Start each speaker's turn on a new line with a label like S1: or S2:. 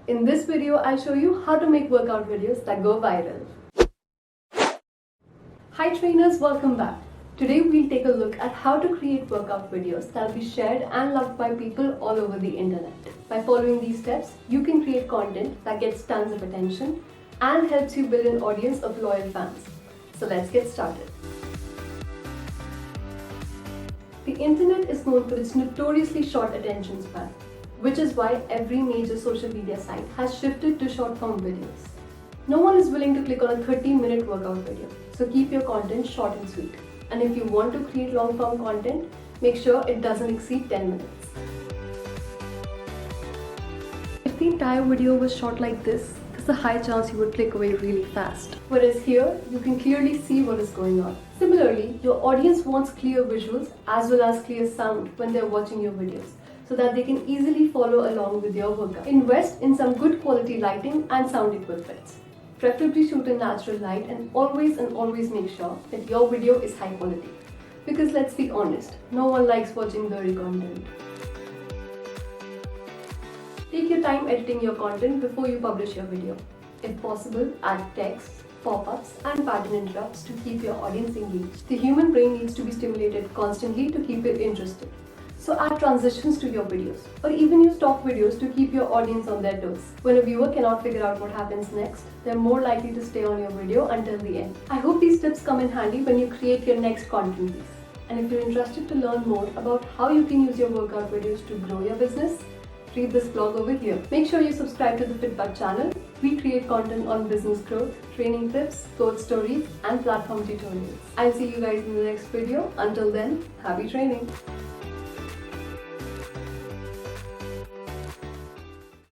S1: In this video, I'll show you how to make workout videos that go viral. Hi trainers, welcome back. Today we'll take a look at how to create workout videos that will be shared and loved by people all over the internet. By following these steps, you can create content that gets tons of attention and helps you build an audience of loyal fans. So let's get started. The internet is known for its notoriously short attention span, which is why every major social media site has shifted to short-form videos. No one is willing to click on a 30-minute workout video, so keep your content short and sweet. And if you want to create long-form content, make sure it doesn't exceed 10 minutes. If the entire video was shot like this, there's a high chance you would click away really fast. Whereas here, you can clearly see what is going on. Similarly, your audience wants clear visuals as well as clear sound when they're watching your videos, so that they can easily follow along with your workout. Invest in some good quality lighting and sound equipment. Preferably shoot in natural light and always make sure that your video is high quality. Because let's be honest, no one likes watching blurry content. Take your time editing your content before you publish your video. If possible, add text, pop-ups and pattern interrupts to keep your audience engaged. The human brain needs to be stimulated constantly to keep it interested. So add transitions to your videos, or even use stock videos to keep your audience on their toes. When a viewer cannot figure out what happens next, they're more likely to stay on your video until the end. I hope these tips come in handy when you create your next content piece. And if you're interested to learn more about how you can use your workout videos to grow your business, read this blog over here. Make sure you subscribe to the FitBudd channel. We create content on business growth, training tips, code stories, and platform tutorials. I'll see you guys in the next video. Until then, happy training!